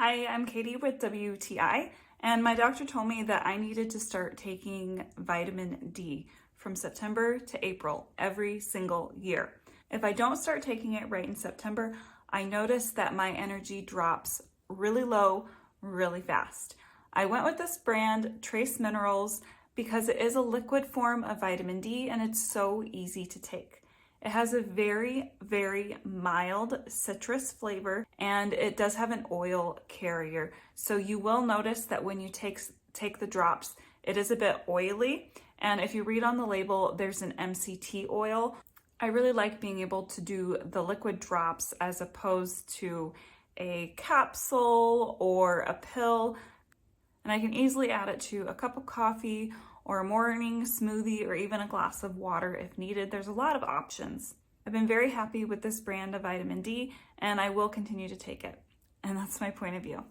Hi, I'm Katie with WTI, and my doctor told me that I needed to start taking vitamin D from September to April every single year. If I don't start taking it right in September, I notice that my energy drops really low, really fast. I went with this brand, Trace Minerals, because it is a liquid form of vitamin D and it's so easy to take. It has a very, very mild citrus flavor, and it does have an oil carrier. So you will notice that when you take the drops, it is a bit oily. And if you read on the label, there's an MCT oil. I really like being able to do the liquid drops as opposed to a capsule or a pill. And I can easily add it to a cup of coffee or a morning smoothie or even a glass of water if needed. There's a lot of options. I've been very happy with this brand of vitamin D and I will continue to take it. And that's my point of view.